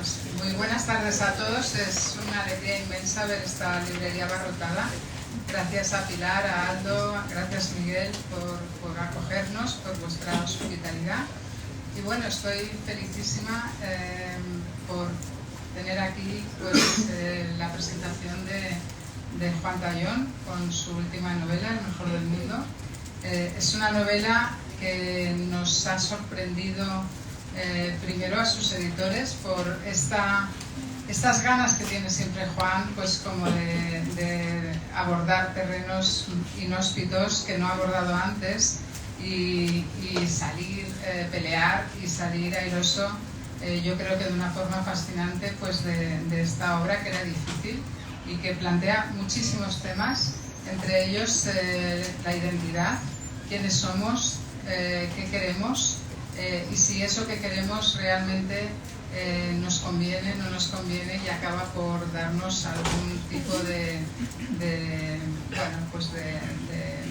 pues muy buenas tardes a todos. Es una alegría inmensa ver esta librería abarrotada. Gracias a Pilar, a Aldo, gracias Miguel por acogernos, por vuestra hospitalidad. Y bueno, estoy felicísima por tener aquí pues, la presentación de Juan Tallón con su última novela, El mejor del mundo. Es una novela que nos ha sorprendido primero a sus editores por estas ganas que tiene siempre Juan, pues como de abordar terrenos inhóspitos que no ha abordado antes y salir, pelear y salir airoso, yo creo que de una forma fascinante pues de esta obra que era difícil y que plantea muchísimos temas, entre ellos la identidad, quiénes somos, qué queremos y si eso que queremos realmente nos conviene, no nos conviene y acaba por darnos algún tipo de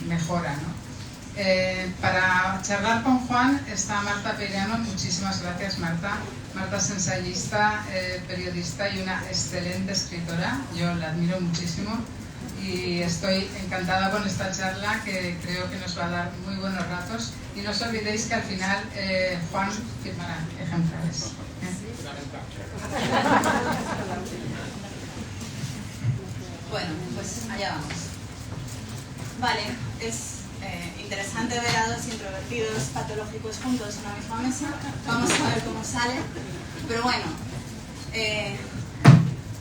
mejora, ¿no? Para charlar con Juan está Marta Peirano. Muchísimas gracias, Marta. Marta es ensayista, periodista y una excelente escritora. Yo la admiro muchísimo y estoy encantada con esta charla que creo que nos va a dar muy buenos ratos. Y no os olvidéis que al final Juan firmará ejemplares. Bueno, pues allá vamos. Vale, es interesante ver a dos introvertidos patológicos juntos en la misma mesa. Vamos a ver cómo sale. Pero bueno,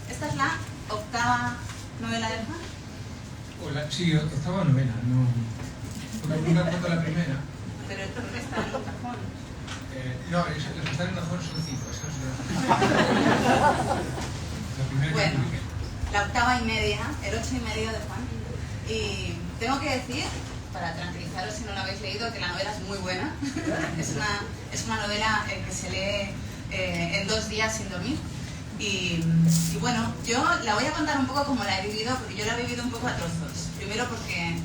esta es la octava novela de Juan. Hola, sí, octava novela, no. Porque nunca cuento la primera. Pero esto no está en un cajón. No, los que están en el cajón son 5. La primera. Bueno, la octava y media, el 8 y medio de Juan. Y tengo que decir, para tranquilizaros si no la habéis leído, que la novela es muy buena. es una novela que se lee en 2 días sin dormir. Y bueno, yo la voy a contar un poco como la he vivido, porque yo la he vivido un poco a trozos. Primero porque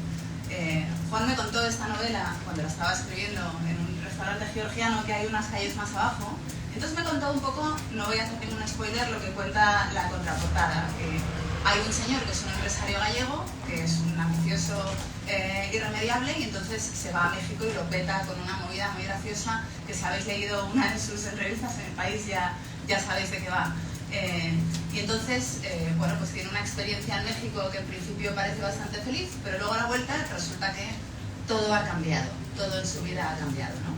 Juan me contó esta novela cuando la estaba escribiendo en un restaurante georgiano que hay unas calles más abajo. Entonces me contó un poco, no voy a hacer ningún spoiler, lo que cuenta la contraportada. Hay un señor que es un empresario gallego, que es un ambicioso irremediable, y entonces se va a México y lo peta con una movida muy graciosa, que si habéis leído una de sus entrevistas en El País ya sabéis de qué va. Y entonces, bueno, pues tiene una experiencia en México que en principio parece bastante feliz, pero luego a la vuelta resulta que todo ha cambiado, todo en su vida ha cambiado, ¿no?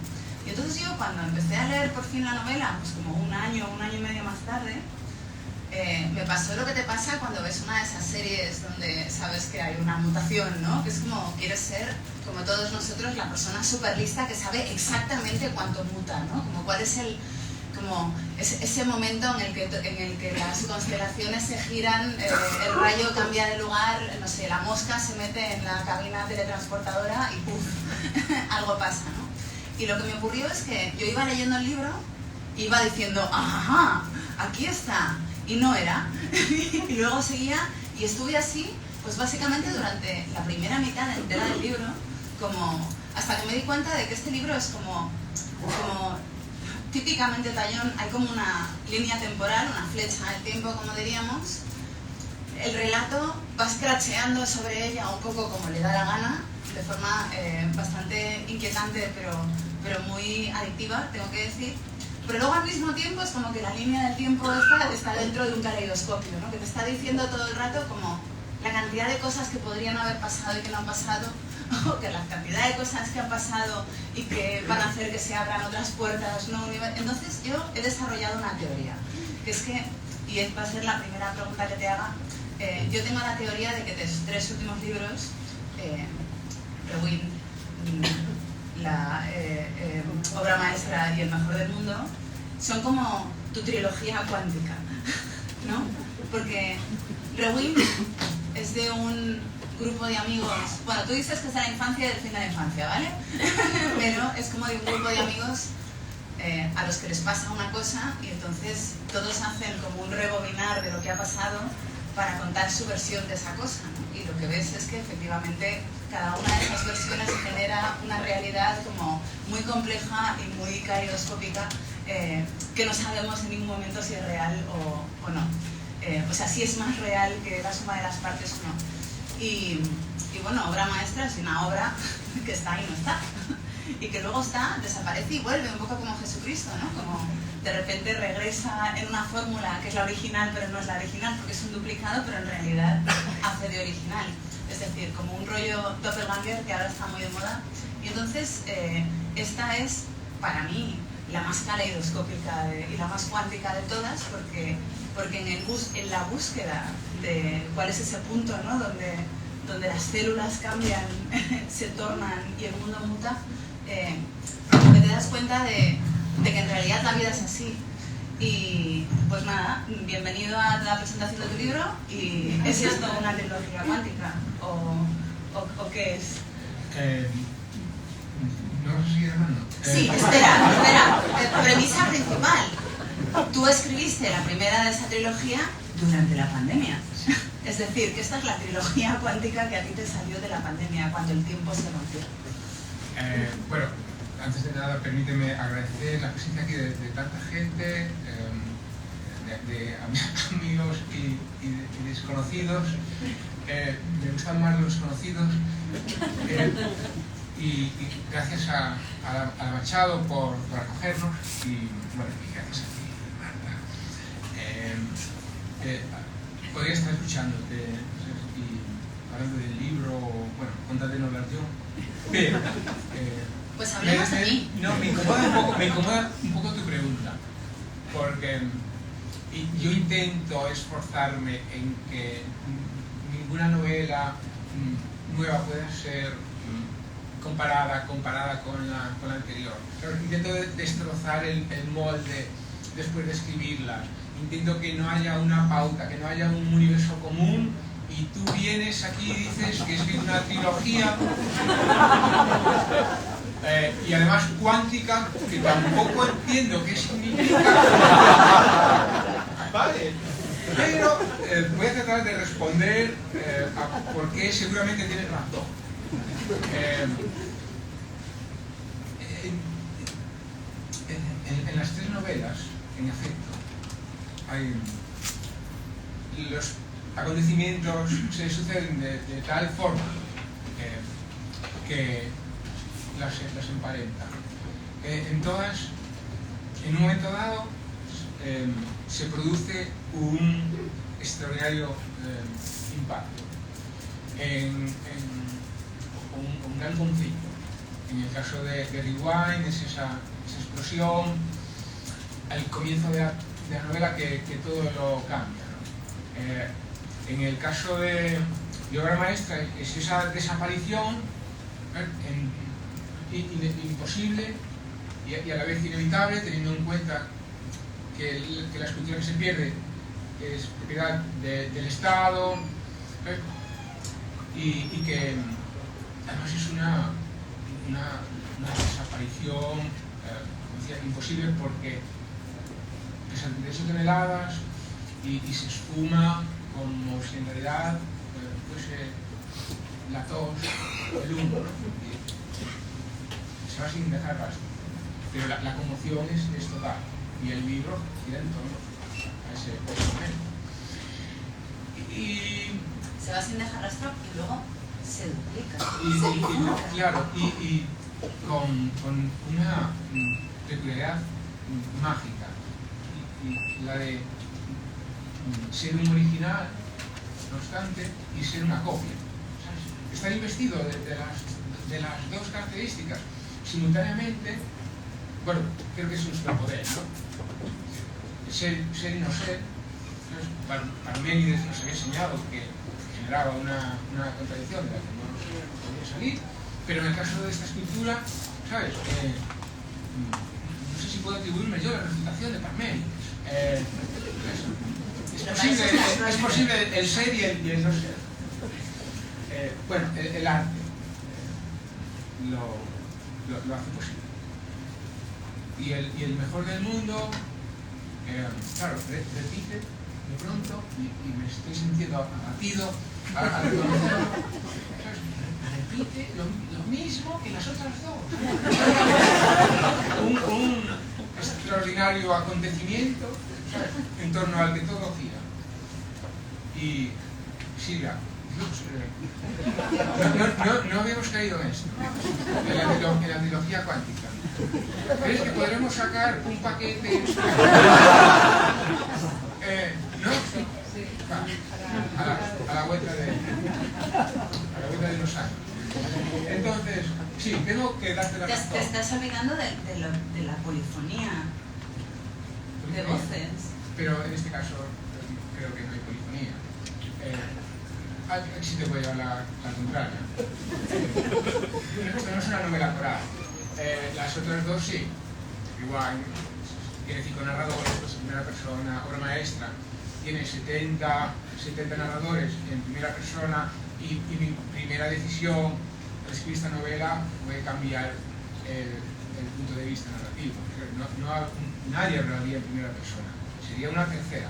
Y entonces yo cuando empecé a leer por fin la novela, pues como un año y medio más tarde, me pasó lo que te pasa cuando ves una de esas series donde sabes que hay una mutación, ¿no? Que es como, quieres ser, como todos nosotros, la persona súper lista que sabe exactamente cuánto muta, ¿no? Como cuál es ese momento en el que las constelaciones se giran, el rayo cambia de lugar, no sé, la mosca se mete en la cabina teletransportadora y ¡puf! Algo pasa, ¿no? Y lo que me ocurrió es que yo iba leyendo el libro, iba diciendo, ¡ajá! Aquí está. Y no era. Y luego seguía y estuve así, pues básicamente durante la primera mitad entera del libro, como hasta que me di cuenta de que este libro es como típicamente Tallón, hay como una línea temporal, una flecha del tiempo, como diríamos. El relato va scratcheando sobre ella un poco como le da la gana, de forma bastante inquietante, pero muy adictiva, tengo que decir. Pero luego al mismo tiempo es como que la línea del tiempo está dentro de un caleidoscopio, ¿no? Que te está diciendo todo el rato como la cantidad de cosas que podrían haber pasado y que no han pasado, o que la cantidad de cosas que han pasado y que van a hacer que se abran otras puertas, ¿no? Entonces yo he desarrollado una teoría, que es que, y va a ser la primera pregunta que te haga, yo tengo la teoría de que de sus 3 últimos libros, Rewind, la obra maestra y El mejor del mundo, son como tu trilogía cuántica, ¿no? Porque Rewind es de un grupo de amigos, bueno, tú dices que es de la infancia y del fin de la infancia, ¿vale? Pero es como de un grupo de amigos a los que les pasa una cosa y entonces todos hacen como un rebobinar de lo que ha pasado para contar su versión de esa cosa, ¿no? Y lo que ves es que efectivamente cada una de esas versiones genera una realidad como muy compleja y muy caleidoscópica que no sabemos en ningún momento si es real o no. O sea, si es más real que la suma de las partes o no. Y bueno, obra maestra es una obra que está y no está. Y que luego está, desaparece y vuelve, un poco como Jesucristo, ¿no? Como de repente regresa en una fórmula que es la original, pero no es la original, porque es un duplicado, pero en realidad hace de original. Es decir, como un rollo doppelganger que ahora está muy de moda. Y entonces, esta es, para mí, la más caleidoscópica y la más cuántica de todas, porque en la búsqueda de cuál es ese punto, ¿no? donde las células cambian, se tornan y el mundo muta, te das cuenta de que en realidad la vida es así. Y pues nada, bienvenido a la presentación de tu libro. ¿Y es esto una trilogía cuántica? ¿O qué es? ¿No vas a seguir hablando? Sí, espera. Premisa principal. Tú escribiste la primera de esa trilogía durante la pandemia. Es decir, que esta es la trilogía cuántica que a ti te salió de la pandemia, cuando el tiempo se rompió. Bueno, antes de nada, permíteme agradecer la presencia aquí de tanta gente, de amigos y desconocidos. Me gustan más los conocidos. Y gracias a la Machado por acogernos y bueno, y gracias a ti, Marta. Podría estar escuchándote y hablando del libro, bueno, contate no hablar yo, pero pues hablemos de mí. No, me incomoda un poco tu pregunta, porque yo intento esforzarme en que ninguna novela nueva pueda ser comparada con la anterior. Intento destrozar el molde después de escribirla. Intento que no haya una pauta, que no haya un universo común, y tú vienes aquí y dices que es una trilogía y además cuántica, que tampoco entiendo qué significa. Vale, pero voy a tratar de responder a por qué seguramente tienes razón. En las tres novelas, en efecto, los acontecimientos se suceden de tal forma que las emparentan. En todas, en un momento dado, se produce un extraordinario impacto, un gran conflicto. En el caso de Rewind es esa explosión al comienzo de la novela que todo lo cambia, ¿no? En el caso de Obra Maestra es esa desaparición imposible y a la vez inevitable, teniendo en cuenta que la escultura que se pierde es propiedad del Estado, y que además es una desaparición como decía, imposible, porque pesan 38 toneladas y se esfuma como si en realidad fuese la tos, el humo, se va sin dejar rastro. Pero la conmoción es total, y el libro gira en torno a ese momento. Y se va sin dejar rastro y luego se duplica. Claro, y con una peculiaridad mágica, y la de ser un original, no obstante, y ser una copia. ¿Sabes? Estar investido de las dos características simultáneamente, bueno, creo que es un superpoder, ¿no? Ser y no ser. Parménides nos había enseñado que generaba una contradicción de la que no podía salir, pero en el caso de esta escultura, ¿sabes? No sé si puedo atribuirme yo la refutación de Parménides. Es posible el ser y el no ser. Bueno, el arte lo hace posible. Y el mejor del mundo, claro, repite de pronto, y me estoy sintiendo abatido a reconocerlo. Repite lo mismo que las otras dos. extraordinario acontecimiento, ¿sabes?, en torno al que todo gira. Y Silvia, no habíamos caído en esto, en la trilogía cuántica. ¿Crees que podremos sacar un paquete? ¿No? A la vuelta de los años. Entonces, sí, tengo que darte la razón. Te estás olvidando de la polifonía de voces. Pero en este caso creo que no hay polifonía. Sí te puedo llevar la contraria. Pero no es una novela coral. Las otras dos sí. Igual, tiene 5 narradores, pues en primera persona, obra maestra. Tiene 70 narradores en primera persona y mi primera decisión al escribir esta novela fue cambiar el punto de vista narrativo. Nadie hablaría en primera persona, sería una tercera.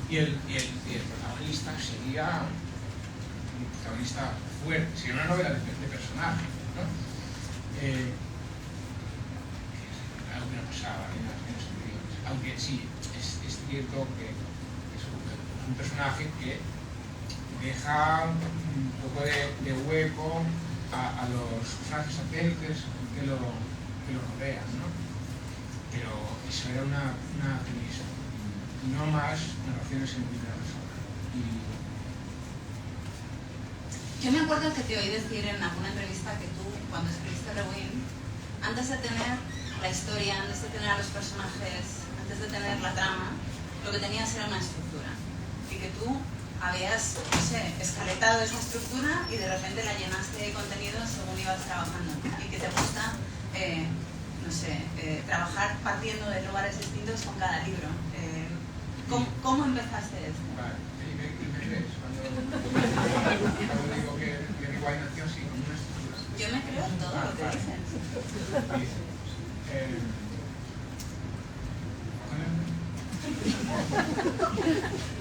Y el protagonista sería un protagonista fuerte, sería una novela de personaje, ¿no? Algo que no pasaba en las anteriores. Aunque sí, es cierto que es un personaje que deja un poco de hueco a los personajes satélites que lo rodean, ¿no? Pero eso era una premisa, no más narraciones en primera persona. Yo me acuerdo que te oí decir en alguna entrevista que tú, cuando escribiste Rewind, antes de tener la historia, antes de tener a los personajes, antes de tener la trama, lo que tenías era una estructura. Y que tú habías, no sé, escaletado esa estructura y de repente la llenaste de contenido según ibas trabajando. Y que te gusta, no sé, trabajar partiendo de lugares distintos con cada libro. ¿Cómo empezaste esto? Vale, ¿y me crees? Cuando digo que Rewind nació así, con una estructura. Yo me creo en todo lo que dices.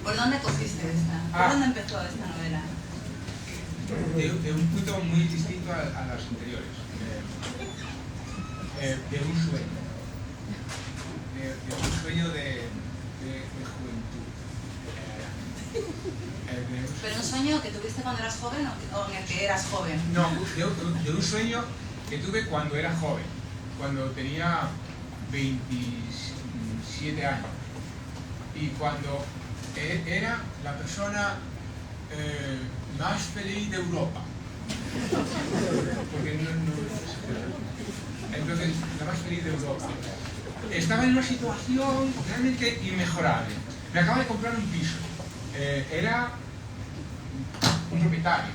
¿Por dónde cogiste esta? ¿Por dónde empezó esta novela? De un punto muy distinto a las anteriores. De un sueño. De un sueño de juventud. ¿Pero un sueño que tuviste cuando eras joven o en el que eras joven? No, de un sueño que tuve cuando era joven, cuando tenía 27 años. Y cuando era la persona más feliz de Europa. Porque entonces, la más feliz de Europa. Estaba en una situación realmente inmejorable. Me acaba de comprar un piso. Era un propietario.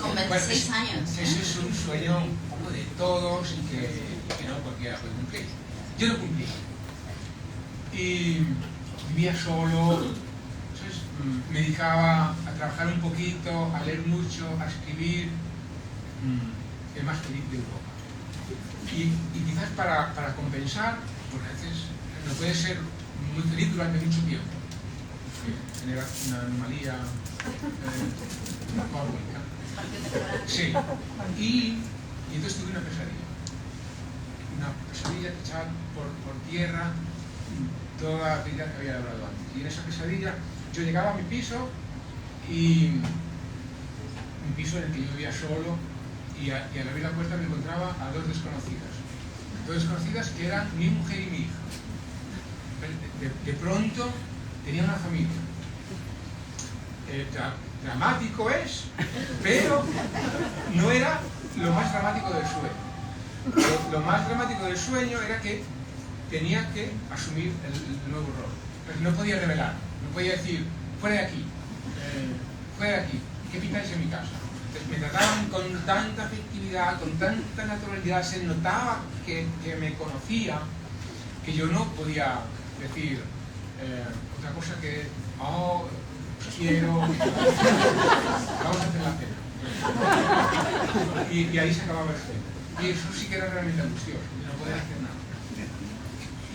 Con 26 años. Ese es un sueño un poco de todos y que no cualquiera puede cumplir. Yo lo cumplí. Y vivía solo, entonces me dedicaba a trabajar un poquito, a leer mucho, a escribir. El más feliz de Europa. Y quizás para compensar, porque a veces no puedes ser muy feliz durante mucho tiempo. Genera una anomalía cósmica. Sí. Y entonces tuve una pesadilla. Una pesadilla que echaba por tierra toda la vida que había logrado antes. Y en esa pesadilla yo llegaba a mi piso y un piso en el que yo vivía solo y al abrir la puerta me encontraba a dos desconocidas. Dos desconocidas que eran mi mujer y mi hija. De pronto tenía una familia. Dramático es, pero no era lo más dramático del sueño. Lo más dramático del sueño era que tenía que asumir el nuevo rol. Pero no podía revelar, no podía decir, fuera de aquí, ¿qué pintáis en mi casa? Entonces me trataban con tanta afectividad, con tanta naturalidad, se notaba que me conocía, que yo no podía decir otra cosa que, oh, quiero, vamos a hacer la cena. Y ahí se acababa el sueño. Y eso sí que era realmente angustioso, no podía hacer nada.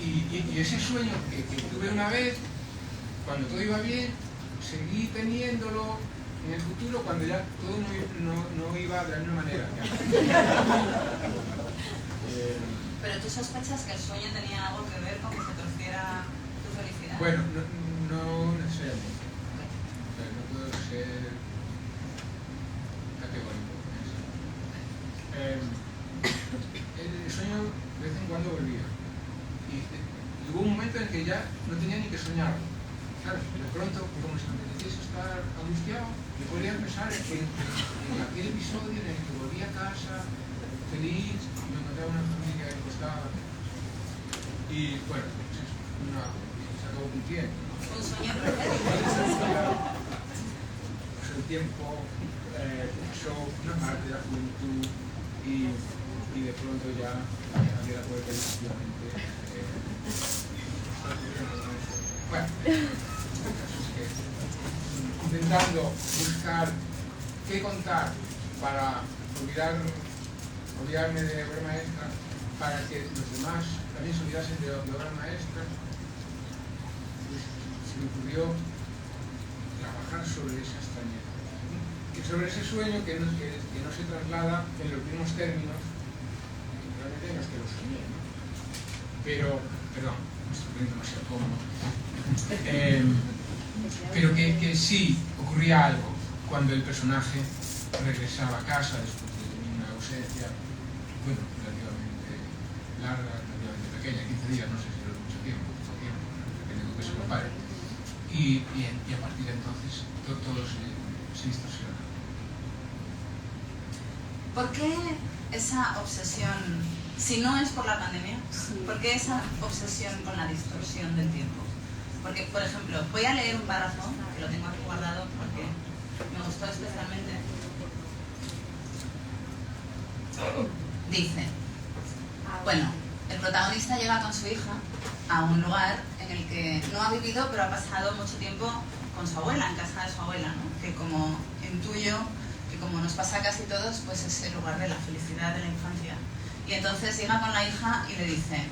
Y ese sueño que tuve una vez, cuando todo iba bien, seguí teniéndolo en el futuro cuando ya todo no iba de la misma manera. Pero tú sospechas que el sueño tenía algo que ver con que se torciera tu felicidad. Bueno, no necesariamente. O sea, no puedo ser categórico en eso. El sueño de vez en cuando volvía. Y hubo un momento en que ya no tenía ni que soñarlo. ¿Sabes? De pronto, como si me apeteciese estar angustiado, yo podría empezar en aquel episodio en el que volví a casa feliz y me encontraba una familia que me costaba. Y bueno, pues eso, se acabó cumpliendo. Un sueño perfecto. Pues el tiempo pasó una parte de la juventud y de pronto ya abrí la puerta y efectivamente bueno, el caso es que intentando buscar qué contar para olvidarme de obra maestra, para que los demás también se olvidasen de obra maestra, pues se me ocurrió trabajar sobre esa extrañeza, sobre ese sueño que no se traslada en los mismos términos, realmente en los que lo soñé, ¿no? Pero, perdón, me estoy poniendo demasiado cómodo, pero que sí ocurría algo cuando el personaje regresaba a casa después de una ausencia, bueno, relativamente larga, relativamente pequeña, 15 días, no sé si era mucho tiempo, depende de que se compare, y a partir de entonces todo se distorsiona. ¿Por qué esa obsesión, si no es por la pandemia, por qué esa obsesión con la distorsión del tiempo? Porque, por ejemplo, voy a leer un párrafo, que lo tengo aquí guardado porque me gustó especialmente. Dice, bueno, el protagonista llega con su hija a un lugar en el que no ha vivido, pero ha pasado mucho tiempo con su abuela, en casa de su abuela, ¿no? Que como intuyo, que como nos pasa a casi todos, pues es el lugar de la felicidad de la infancia. Y entonces llega con la hija y le dice,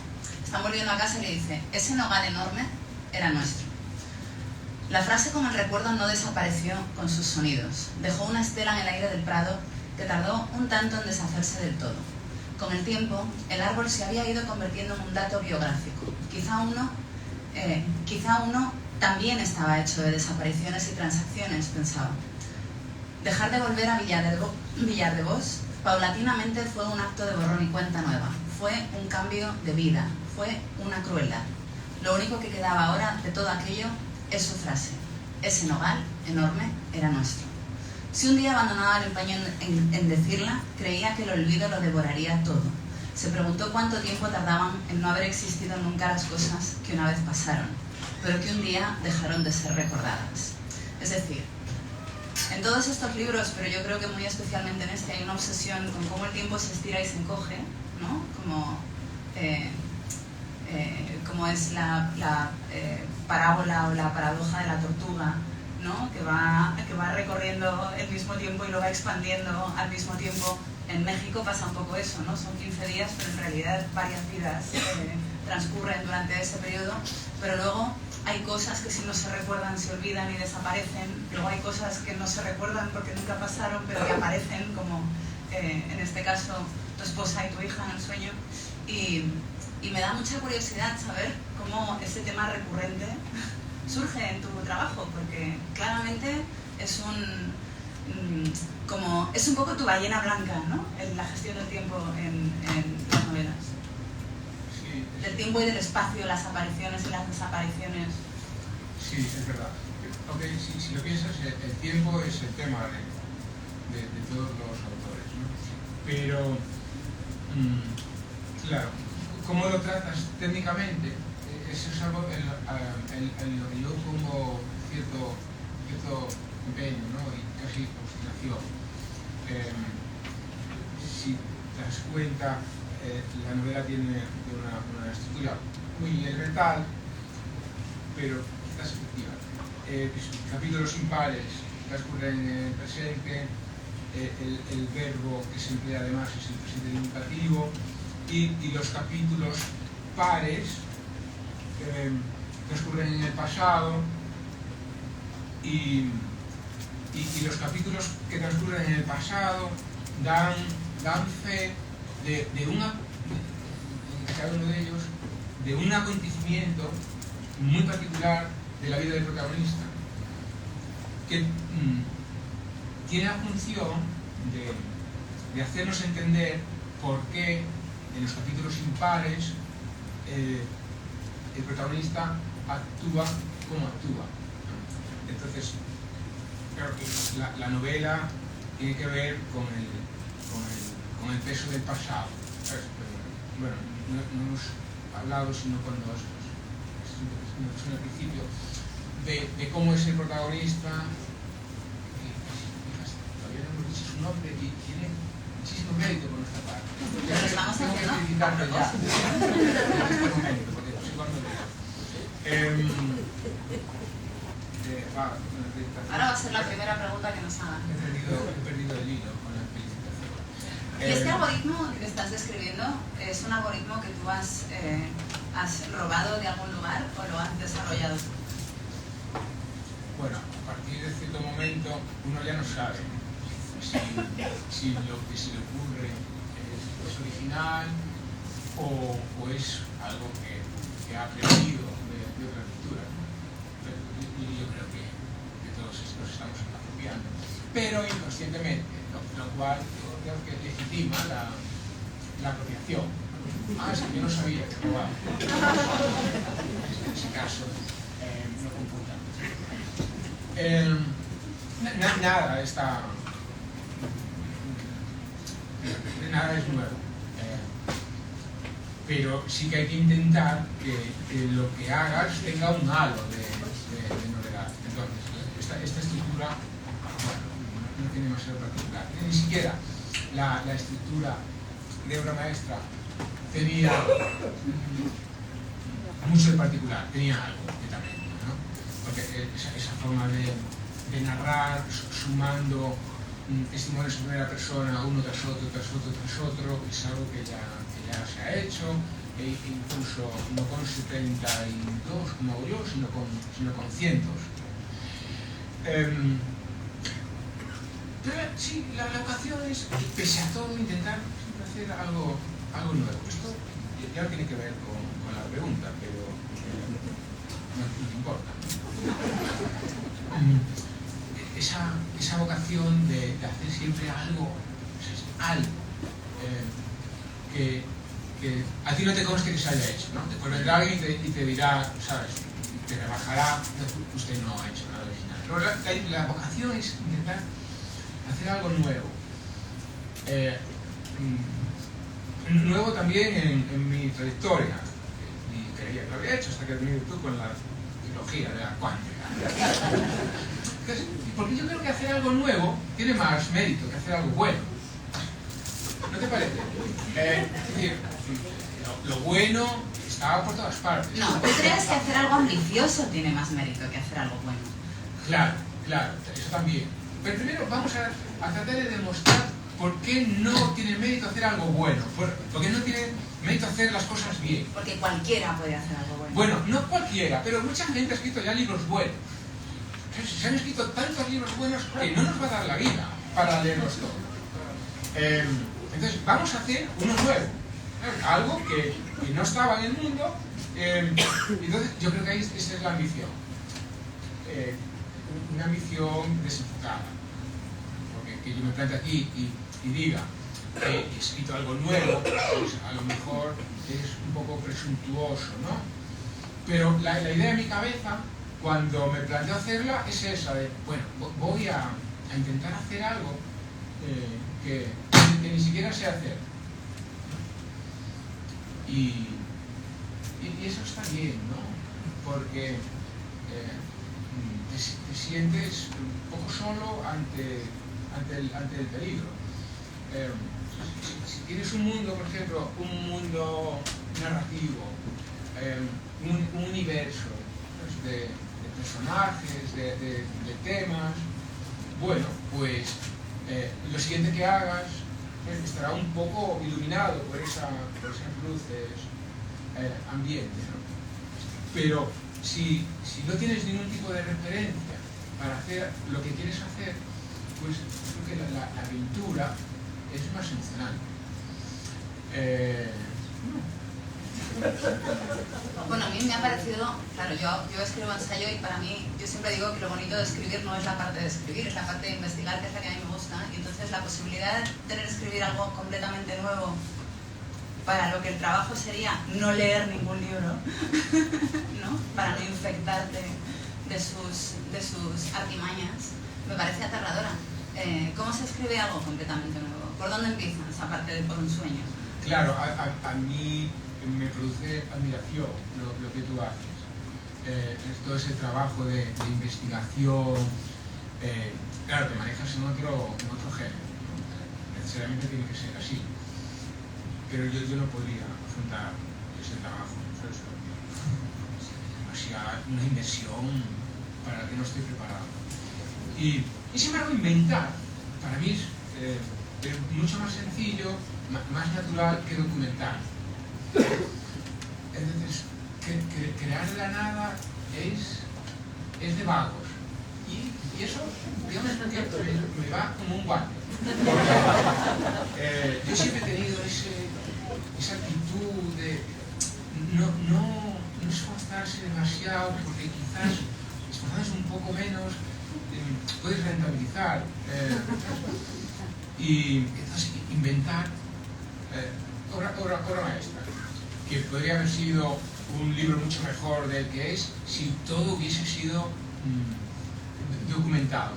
están volviendo a casa y le dice, ese nogal enorme era nuestro. La frase con el recuerdo no desapareció con sus sonidos. Dejó una estela en el aire del prado que tardó un tanto en deshacerse del todo. Con el tiempo, el árbol se había ido convirtiendo en un dato biográfico. Quizá uno también estaba hecho de desapariciones y transacciones, pensaba. Dejar de volver a Villar de Vos paulatinamente fue un acto de borrón y cuenta nueva. Fue un cambio de vida, fue una crueldad. Lo único que quedaba ahora de todo aquello es su frase. Ese nogal enorme era nuestro. Si un día abandonaba el empeño en decirla, creía que el olvido lo devoraría todo. Se preguntó cuánto tiempo tardaban en no haber existido nunca las cosas que una vez pasaron, pero que un día dejaron de ser recordadas. Es decir, en todos estos libros, pero yo creo que muy especialmente en este, hay una obsesión con cómo el tiempo se estira y se encoge, ¿no? Como es la parábola o la paradoja de la tortuga, ¿no? que va recorriendo el mismo tiempo y lo va expandiendo al mismo tiempo. En México pasa un poco eso, ¿no? Son 15 días, pero en realidad varias vidas transcurren durante ese periodo, pero luego hay cosas que si no se recuerdan se olvidan y desaparecen, luego hay cosas que no se recuerdan porque nunca pasaron, pero que aparecen, como en este caso tu esposa y tu hija en el sueño, y me da mucha curiosidad saber cómo ese tema recurrente surge en tu trabajo, porque claramente es un poco tu ballena blanca, ¿no? En la gestión del tiempo en las novelas. Sí, del tiempo y del espacio, las apariciones y las desapariciones. Sí, es verdad. Aunque si lo piensas, el tiempo es el tema de todos los autores, ¿no? Pero, claro, ¿cómo lo tratas técnicamente? Eso es algo en lo que yo pongo cierto empeño, ¿no? Y casi obstinación. Si te das cuenta, la novela tiene una estructura muy elemental, pero quizás efectiva. Capítulos impares transcurren en el presente, el verbo que se emplea además es el presente indicativo, y los capítulos pares transcurren en el pasado, y los capítulos que transcurren en el pasado dan fe de una, en cada uno de ellos de un acontecimiento muy particular de la vida del protagonista, que tiene la función de hacernos entender por qué en los capítulos impares el protagonista actúa como actúa. Entonces, claro que la novela tiene que ver con el peso del pasado. Bueno, no hemos hablado sino con los en el principio de cómo es el protagonista, todavía no hemos dicho su nombre y tiene muchísimo mérito por nuestra parte. Tengo que felicitarte ya en este momento, porque soy cuando ahora va a ser la primera pregunta que nos hagan. He perdido el hilo con la felicitación. ¿Y este algoritmo que estás describiendo es un algoritmo que tú has robado de algún lugar o lo has desarrollado tú? Bueno, a partir de cierto momento uno ya no sabe si lo que se le ocurre es original o es algo que ha aprendido de otra lectura. Y yo creo que todos nos estamos apropiando, pero inconscientemente, lo cual yo creo que legitima la apropiación. Es que yo no sabía que robaba. En ese caso, no computan. Nada está... Nada es nuevo. Pero sí que hay que intentar que lo que hagas tenga un halo de novedad. Entonces, esta estructura, bueno, no tiene demasiado particular. Ni siquiera la estructura de obra maestra tenía mucho de particular, tenía algo que también, ¿no? Porque esa forma de narrar sumando testimonios en primera persona, uno tras otro, es algo que ya se ha hecho, e incluso no con 72 como hago yo, sino con cientos. Pero sí, la ocasión es, pese a todo, intentar hacer algo nuevo. Esto ya no tiene que ver con la pregunta, pero no importa. Esa vocación de hacer siempre algo que a ti no te conste que se haya hecho, ¿no? Después vendrá alguien y te dirá, ¿sabes? Te rebajará, usted no ha hecho nada original. Pero la vocación es intentar hacer algo nuevo. Nuevo también en mi trayectoria. Y creía que lo había hecho hasta que has venido tú con la trilogía de la cuántica. Porque yo creo que hacer algo nuevo tiene más mérito que hacer algo bueno. ¿No te parece? Es decir, lo bueno está por todas partes. No, ¿tú crees que hacer algo ambicioso tiene más mérito que hacer algo bueno? Claro, eso también. Pero primero vamos a tratar de demostrar por qué no tiene mérito hacer algo bueno. Por qué no tiene mérito hacer las cosas bien. Porque cualquiera puede hacer algo bueno. Bueno, no cualquiera, pero mucha gente ha escrito ya libros buenos. Se han escrito tantos libros buenos que no nos va a dar la vida para leerlos todos. Entonces, vamos a hacer uno nuevo. Algo que no estaba en el mundo. Entonces, yo creo que ahí esa es la ambición. Una ambición desenfocada. Porque que yo me plante aquí y diga que he escrito algo nuevo, pues a lo mejor es un poco presuntuoso, ¿no? Pero la idea de mi cabeza, cuando me planteo hacerla, es esa de, bueno, voy a intentar hacer algo que ni siquiera sé hacer. Y eso está bien, ¿no? Porque te sientes un poco solo ante el peligro. Si tienes un mundo, por ejemplo, un mundo narrativo, un universo, pues, de personajes, de temas, bueno, pues lo siguiente que hagas estará un poco iluminado por esas luces ambiente, ¿no? Pero si no tienes ningún tipo de referencia para hacer lo que quieres hacer, pues creo que la aventura es más emocionante. Bueno, a mí me ha parecido, claro, yo escribo ensayo y para mí, yo siempre digo que lo bonito de escribir no es la parte de escribir, es la parte de investigar, que es la que a mí me gusta, y entonces la posibilidad de tener que escribir algo completamente nuevo para lo que el trabajo sería no leer ningún libro, ¿no? Para no infectarte de sus artimañas, me parece aterradora. ¿Cómo se escribe algo completamente nuevo? ¿Por dónde empiezas, aparte de por un sueño? Claro, a mí me produce admiración lo que tú haces. Todo ese trabajo de investigación, claro, te manejas en otro género, ¿no? Necesariamente tiene que ser así. Pero yo no podría afrontar ese trabajo, ¿sabes? Demasiada una inversión para la que no estoy preparado. Y sin embargo, inventar, para mí es mucho más sencillo, más natural que documentar. Entonces, crear de la nada es de vagos. Y eso, digamos, me va como un guante. Yo siempre he tenido esa actitud de no esforzarse demasiado, porque quizás esforzarse un poco menos puedes rentabilizar. Y entonces inventar obra maestra, que podría haber sido un libro mucho mejor del que es si todo hubiese sido documentado,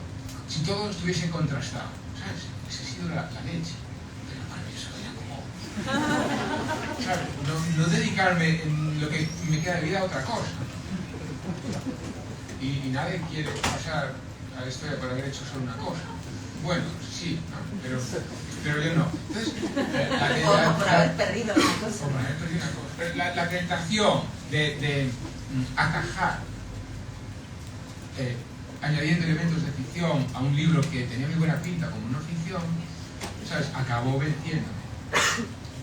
si todo estuviese contrastado, ¿sabes? Esa ha sido la leche. Pero para mí eso era como, ¿sabes? No dedicarme en lo que me queda de vida a otra cosa. Y nadie quiere pasar a la historia por haber hecho solo una cosa. Bueno, sí, ¿no? Pero yo no. Entonces, por haber perdido una cosa. Por haber perdido una cosa. Pero la tentación de atajar añadiendo elementos de ficción a un libro que tenía muy buena pinta como no ficción, ¿sabes? Acabó venciéndome.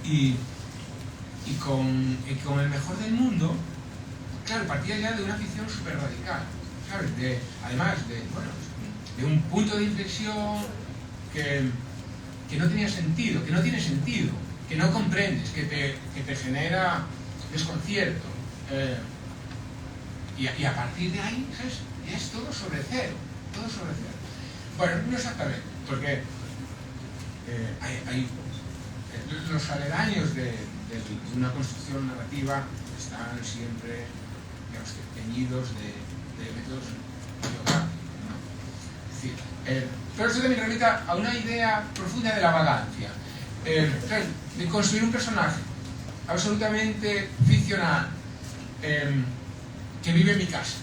Y con el mejor del mundo, claro, partía ya de una ficción súper radical, ¿sabes? Además de un punto de inflexión que no tenía sentido, que no tiene sentido, que no comprendes, que te genera desconcierto. Y a partir de ahí, ¿sabes? Ya es todo sobre cero, todo sobre cero. Bueno, no exactamente, porque hay los aledaños de una construcción narrativa están siempre, digamos, teñidos de métodos biográficos, ¿no? Es decir, pero eso también remita a una idea profunda de la vagancia, de construir un personaje absolutamente ficcional que vive en mi casa.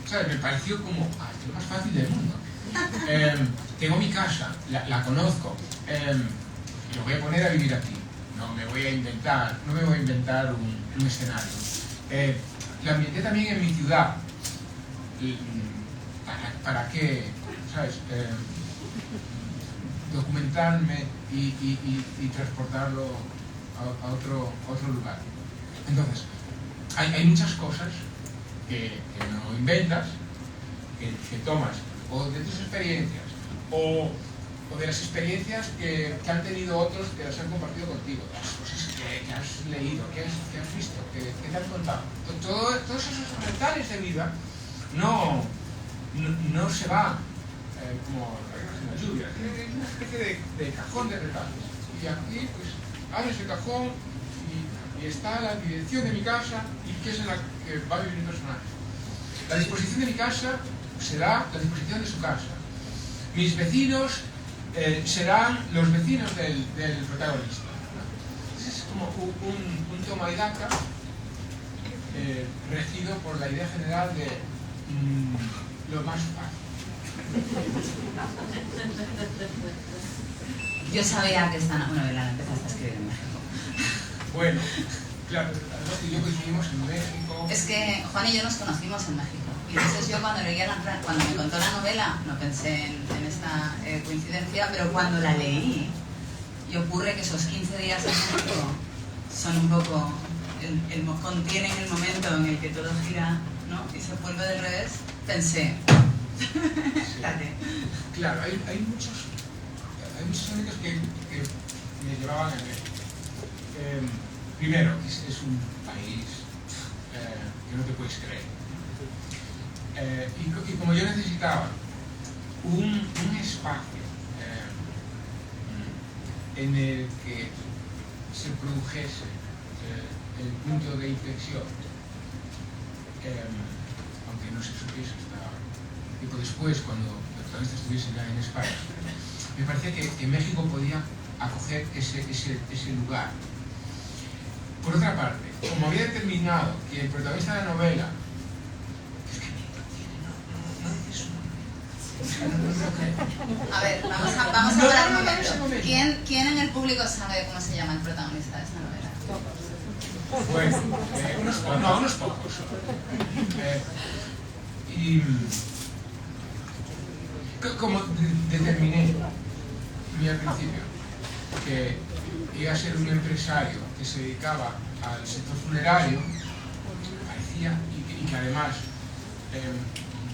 ¿Sabes? Me pareció como lo más fácil del mundo. Tengo mi casa, la conozco, y lo voy a poner a vivir aquí. No me voy a inventar un escenario. La ambienté también en mi ciudad. ¿Para qué? ¿Sabes? Documentarme y transportarlo a otro lugar. Entonces, hay muchas cosas que no inventas, que tomas o de tus experiencias o de las experiencias que han tenido otros que las han compartido contigo, las cosas que has leído, que has visto, que te han contado. Todos esos retales de vida no se van como reglas en la lluvia, es una especie de cajón de retales. Y aquí pues abres el cajón y está la dirección de mi casa y qué es en la que va a vivir mi personaje. La disposición de mi casa será la disposición de su casa. Mis vecinos serán los vecinos del protagonista. Es como un toma y daca regido por la idea general de lo más fácil. Yo sabía que esta novela la empezaste a escribir en México. Bueno, claro, tú y yo coincidimos en México. Es que Juan y yo nos conocimos en México. Y entonces yo cuando me contó la novela, no pensé en esta coincidencia, pero cuando la leí, y ocurre que esos 15 días en México son un poco, contienen el momento en el que todo gira, ¿no? Y se vuelve del revés, pensé, date. Claro, hay muchos ámbitos que me llevaban a México. primero, es un país que no te puedes creer. Y como yo necesitaba un espacio en el que se produjese el punto de inflexión, aunque no se supiese hasta tiempo después, cuando los protagonistas estuviesen ya en España, me parecía que México podía acoger ese lugar. Por otra parte, como había determinado que el protagonista de la novela a ver, vamos a hablar un momento. ¿Quién en el público sabe cómo se llama el protagonista de esta novela? Bueno, unos pocos. Y como determiné al principio que iba a ser un empresario que se dedicaba al sector funerario, parecía, y que además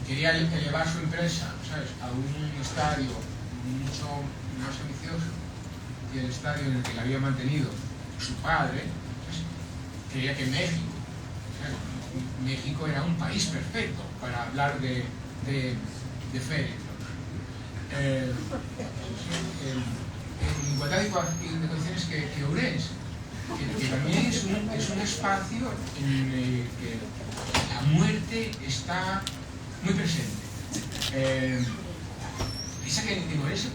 quería elevar su empresa, ¿sabes?, a un estadio mucho más ambicioso que el estadio en el que la había mantenido su padre, ¿sabes? Quería que México era un país perfecto para hablar de féretros. En igualdad de condiciones que Ourense, que también es un espacio en el que la muerte está muy presente. Piensa que en Ourense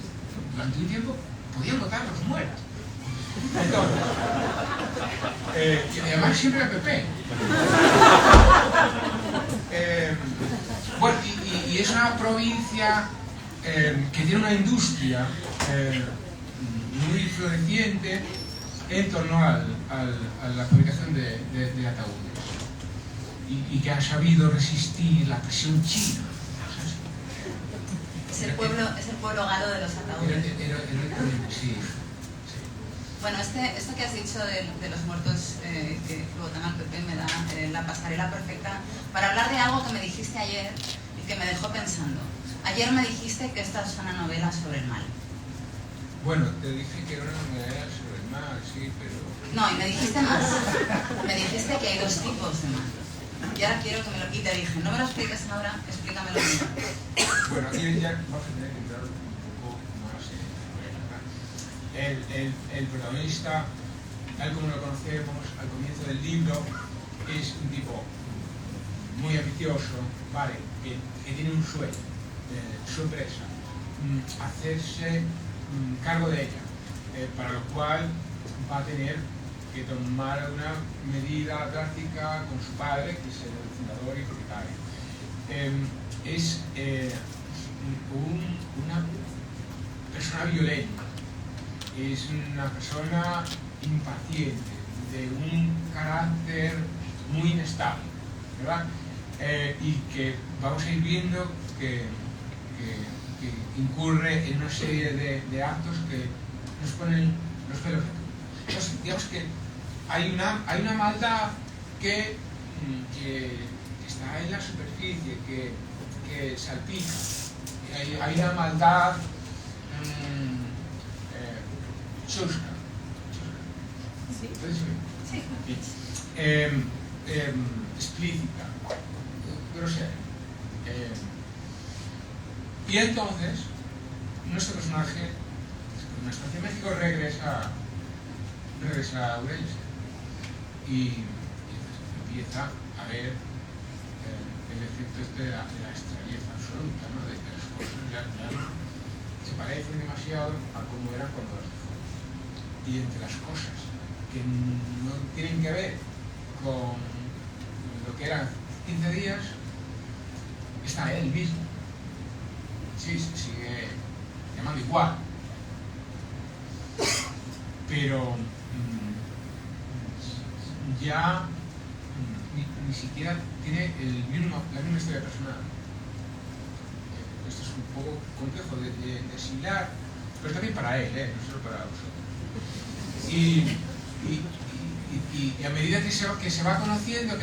durante un tiempo podían votar los muertos. Entonces, y además siempre era PP. Bueno, y es una provincia que tiene una industria muy floreciente en torno a la fabricación de ataúdes y que ha sabido resistir la presión china. Es el pueblo galo de los ataúdes. Sí. Bueno, esto que has dicho de los muertos que votan al PP me da la pasarela perfecta para hablar de algo que me dijiste ayer y que me dejó pensando. Ayer me dijiste que esta es una novela sobre el mal. Bueno, te dije que era una novela sobre el mal, sí, pero... No, y me dijiste más. Me dijiste que hay dos tipos de mal. Y ahora quiero que me lo... Y te dije, no me lo expliques ahora, explícamelo bien. Bueno, aquí ya vamos a tener que entrar un poco más en el protagonista, tal como lo conocemos al comienzo del libro, es un tipo muy ambicioso, ¿vale?, que tiene un sueño, su empresa, hacerse cargo de ella, para lo cual va a tener que tomar una medida drástica con su padre, que es el fundador y propietario. Es una persona violenta, es una persona impaciente, de un carácter muy inestable, ¿verdad? Y que vamos a ir viendo que incurre en una serie de actos que nos ponen los pelos de punta. Entonces, digamos que hay una maldad que está en la superficie, que salpica. Hay una maldad chusca. ¿Sí? Sí. Explícita, grosera. Y entonces, nuestro personaje, en una estancia de México, regresa a Ourense y empieza a ver el efecto de la extrañeza absoluta, ¿no?, de que las cosas ya se parecen demasiado a como eran cuando las dejó. Y entre las cosas que no tienen que ver con lo que eran 15 días, está él mismo. Sí, se sigue llamando igual, pero ya ni siquiera tiene la misma historia personal. Esto es un poco complejo de asimilar, pero también para él, no solo para vosotros. Y a medida que se va conociendo,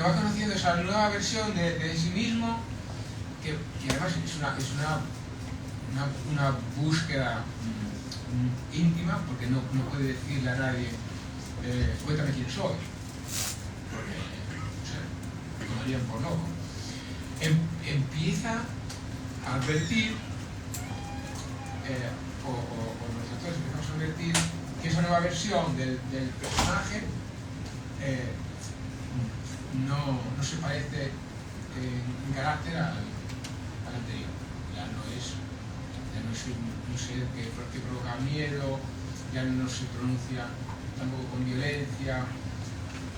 esa nueva versión de sí mismo, que además es una búsqueda íntima, porque no puede decirle a nadie, cuéntame quién soy, porque o sea, me tomarían por loco. Empieza a advertir, o nosotros empezamos a advertir que esa nueva versión del personaje no se parece en carácter al anterior. Ya no es un ser que provoca miedo, ya no se pronuncia tampoco con violencia,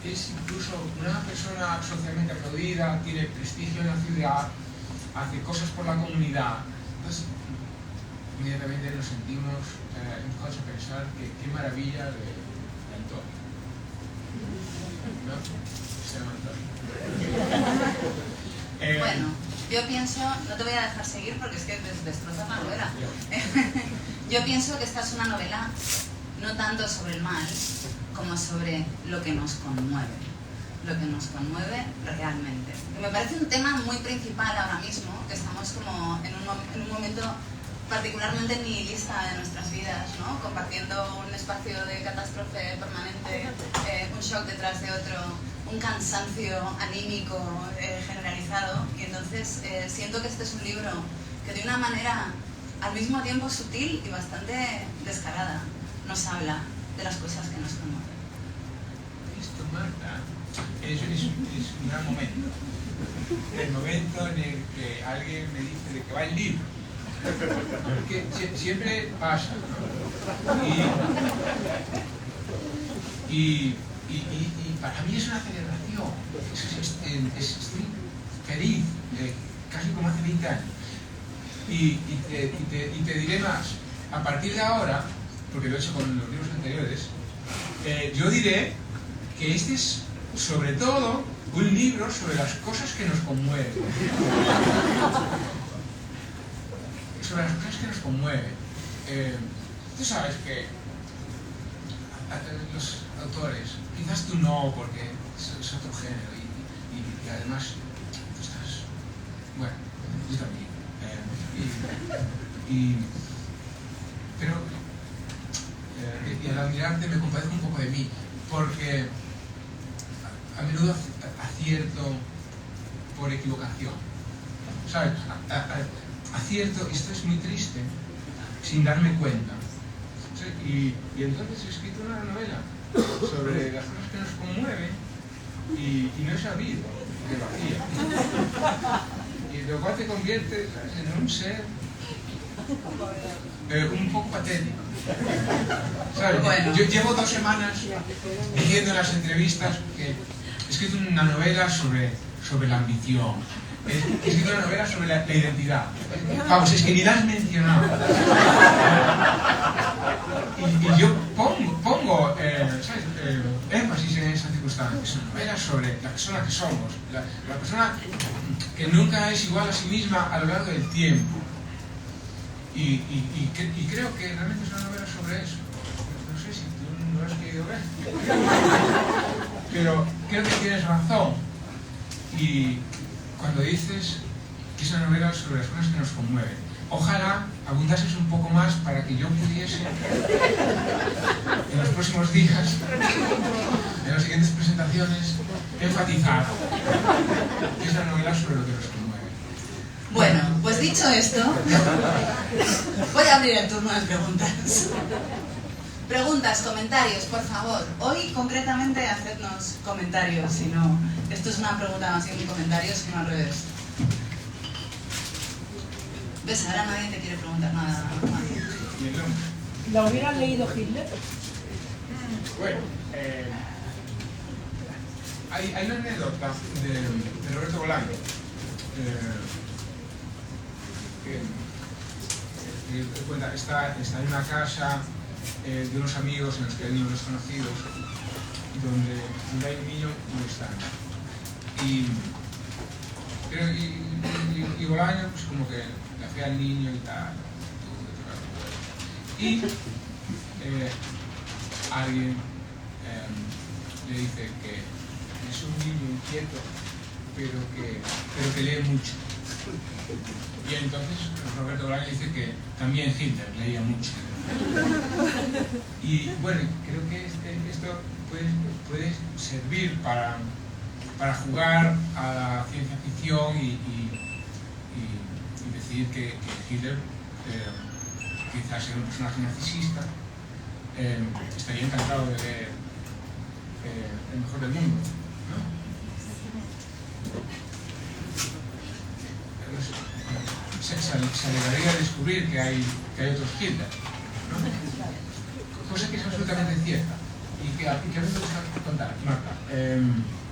es incluso una persona socialmente aplaudida, tiene prestigio en la ciudad, hace cosas por la comunidad. Entonces, inmediatamente nos sentimos empujados a pensar que qué maravilla de Antonio. ¿No? Se llama Antonio. Bueno, yo pienso, no te voy a dejar seguir porque es que destrozas la novela. Yo pienso que esta es una novela no tanto sobre el mal como sobre lo que nos conmueve. Lo que nos conmueve realmente. Me parece un tema muy principal ahora mismo, que estamos como en un momento particularmente nihilista de nuestras vidas, ¿no? Compartiendo un espacio de catástrofe permanente, un shock detrás de otro, un cansancio anímico generalizado. Y entonces siento que este es un libro que de una manera al mismo tiempo sutil y bastante descarada nos habla de las cosas que nos conmueven. Esto, Marta, es un gran momento. El momento en el que alguien me dice de que va el libro. Porque siempre pasa, ¿no? Y para mí es una celebración. Estoy feliz, casi como hace 20 años. Y te diré más. A partir de ahora, porque lo he hecho con los libros anteriores, yo diré que este es, sobre todo, un libro sobre las cosas que nos conmueven. Sobre las cosas que nos conmueven. Tú sabes que los autores, quizás tú no, porque es otro género, y además tú estás... Bueno, yo también. Pero y al admirarte me compadezco un poco de mí, porque a menudo acierto por equivocación, ¿sabes? Acierto, y esto es muy triste, sin darme cuenta. Y entonces he escrito una novela sobre las cosas que nos conmueven y no he sabido que lo hacía. Y lo cual te convierte en un ser un poco patético. ¿Sabes? Bueno. Yo llevo 2 semanas diciendo en las entrevistas que he escrito una novela sobre la ambición. He escrito una novela sobre la identidad. Vamos, es que ni la has mencionado. Y yo pongo ¿sabes? Énfasis en esa circunstancia. Es una novela sobre la persona que somos, la persona que nunca es igual a sí misma a lo largo del tiempo. Y creo que realmente es una novela sobre eso. No sé si tú no lo has querido ver. Pero creo que tienes razón. Y cuando dices que es una novela sobre las cosas que nos conmueven, ojalá abundases un poco más para que yo pudiese, en los próximos días, en las siguientes presentaciones, enfatizar que es una novela sobre lo que nos conmueve. Bueno, pues dicho esto, voy a abrir el turno de preguntas. Preguntas, comentarios, por favor. Hoy, concretamente, hacednos comentarios, si no... Esto es una pregunta más bien de comentarios, sino al revés. ¿Ves? Ahora nadie te quiere preguntar nada. ¿La hubieran leído Hitler? Bueno, hay una anécdota de Roberto Bolaño. Que cuenta, está en una casa de unos amigos en los que hay unos desconocidos, donde hay un niño muy extraño. Y Bolaño, pues como que le hacía al niño y tal. Y alguien le dice que es un niño inquieto, pero que lee mucho. Y entonces Roberto Bolaño dice que también Hitler leía mucho. Y bueno, creo que esto puede servir para para jugar a la ciencia ficción y decir que Hitler quizás era un personaje narcisista. Estaría encantado de ver El mejor del mundo, ¿no? Se alegraría de descubrir que hay otros Hitler, ¿no? Cosa que es absolutamente cierta y que a mí me gusta contar, Marta.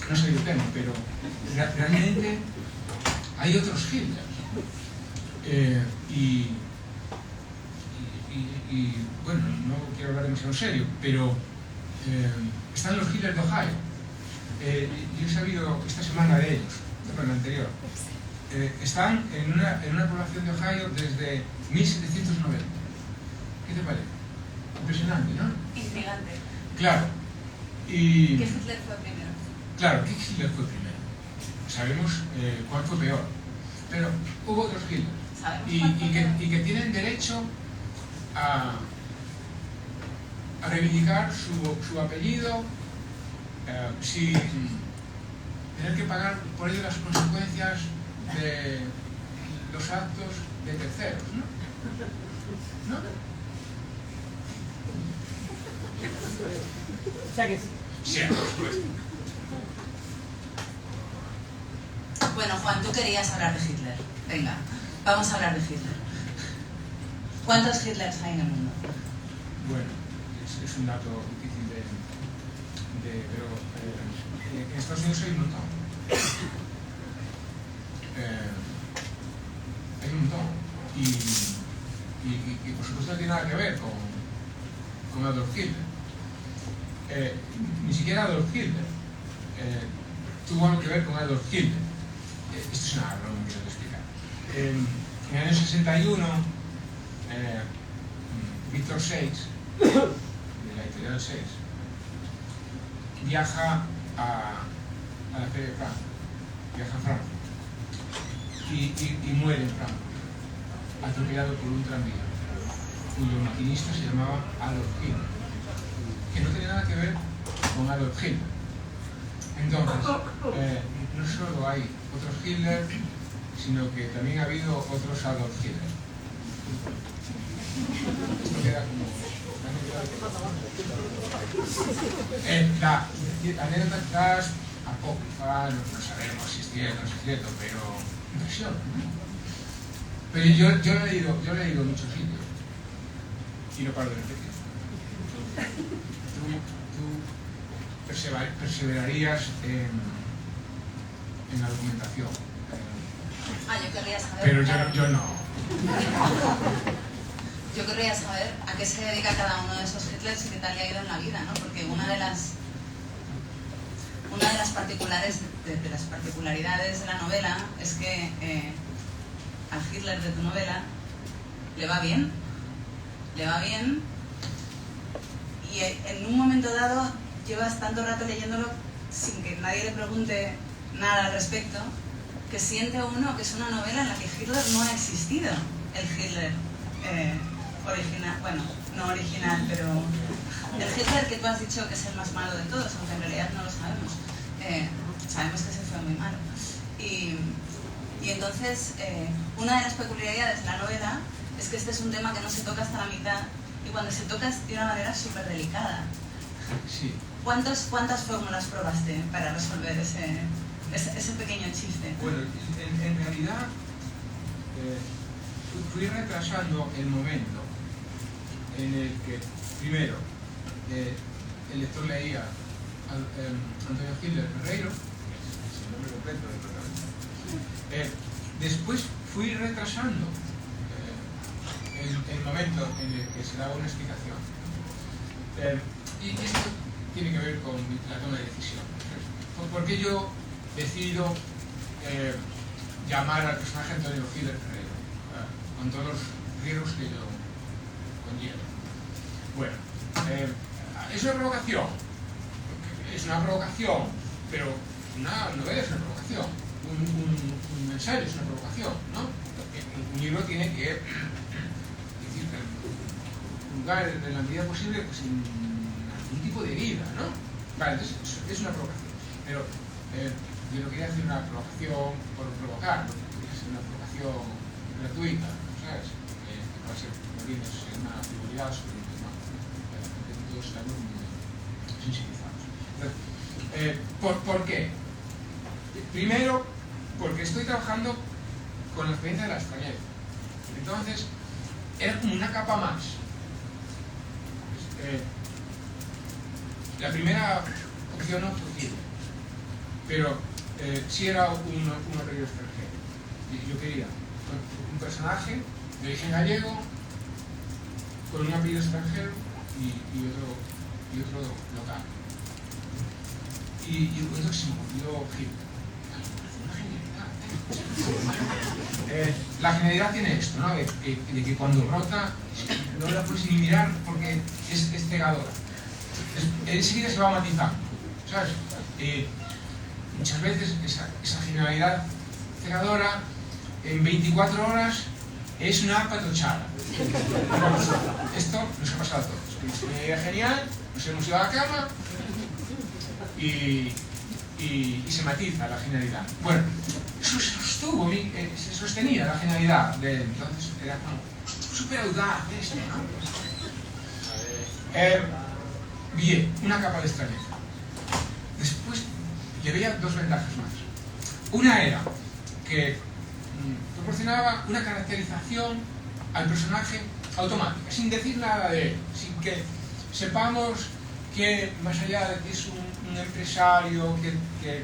No sé el tema, pero realmente hay otros Hitler. Bueno, no quiero hablar demasiado serio, pero están los Hitler de Ohio. Yo he sabido esta semana de ellos, no la anterior. Están en una población de Ohio desde 1790. ¿Qué te parece? Impresionante, ¿no? Intrigante. Claro. ¿Qué Hitler fue primero? Claro, ¿qué Hitler fue primero? Sabemos cuál fue peor. Pero hubo otros Hitler. Y que tienen derecho a reivindicar su apellido sin tener que pagar por ello las consecuencias de los actos de terceros, ¿no? ¿No? O sea que sí. Sí, por supuesto. Bueno, Juan, tú querías hablar de Hitler. Venga, vamos a hablar de Hitler. ¿Cuántos Hitlers hay en el mundo? Bueno, es un dato difícil pero en Estados Unidos hay un montón. Hay un montón. Y por supuesto no tiene nada que ver con Adolf Hitler. Ni siquiera Adolf Hitler tuvo algo que ver con Adolf Hitler. Esto es una broma que quiero explicar. En el año 61, Victor Seix, de la editorial Seix, viaja a la Feria de Frankfurt, viaja a Frankfurt y muere en Frankfurt, atropellado por un tranvía, cuyo maquinista se llamaba Adolf Hitler, que no tenía nada que ver con Adolf Hitler. Entonces, no solo hay otros Hitler, sino que también ha habido otros Adolf Hitler. Esto queda como... La anécdota quizás apócrifa, no sabemos si es cierto o no es cierto, pero impresiona, ¿no? Pero yo he leído muchos sitios y no paro de repetir. Tú perseverarías en la argumentación. Yo querría saber... Pero yo no. Yo querría saber a qué se dedica cada uno de esos Hitlers y qué tal le ha ido en la vida, ¿no? Porque una de las particularidades de la novela es que al Hitler de tu novela le va bien y en un momento dado llevas tanto rato leyéndolo sin que nadie le pregunte nada al respecto, que siente uno que es una novela en la que Hitler no ha existido. El Hitler original, bueno, no original, pero el Hitler que tú has dicho que es el más malo de todos, aunque en realidad no lo sabemos. Sabemos que ese fue muy malo. Y entonces, una de las peculiaridades de la novela es que este es un tema que no se toca hasta la mitad, y cuando se toca es de una manera súper delicada. Sí. ¿Cuántas fórmulas probaste para resolver ese pequeño chiste? Bueno, en realidad fui retrasando el momento en el que, primero, el lector leía Antonio Gil Ferreiro, es el nombre completo del protagonista. Después fui retrasando el momento en el que se daba una explicación. Y esto tiene que ver con la toma de decisión. Porque yo decido llamar al personaje Antonio Gil Ferreiro, con todos los riesgos que ello conlleva. Bueno, es una provocación. Es una provocación, pero una novela es una provocación. Un ensayo es una provocación, ¿no? Un libro tiene que juzgar en la medida posible pues, sin algún tipo de herida, ¿no? Vale, entonces es una provocación. Pero yo no quería hacer una provocación por provocar, no quería hacer una provocación gratuita, ¿sabes? Va a ser, no viene a ser una frivolidad sobre un tema que todos estamos muy sensibilizados. Entonces, ¿por qué? Primero, porque estoy trabajando con la experiencia de la extrañeza. Entonces, era como una capa más. La primera opción no fue posible, pero sí era un apellido extranjero. Yo quería un personaje de origen gallego con un apellido extranjero y otro local. Y entonces se me ocurrió Hitler. La genialidad tiene esto, ¿no? De que cuando rota no la puedes ni mirar porque es cegadora. Enseguida se va matizando, ¿sabes? Muchas veces esa genialidad cegadora en 24 horas es una patochada. Esto nos ha pasado a todos. Una idea genial, nos hemos ido a la cama y se matiza la genialidad. Bueno, eso se sostuvo, se sostenía la genialidad de él. Entonces era como súper audaz esto, ¿no? Bien, una capa de extrañeza. Después le veía dos ventajas más. Una era que proporcionaba una caracterización al personaje automática, sin decir nada de él, sin que sepamos que más allá de que es un empresario que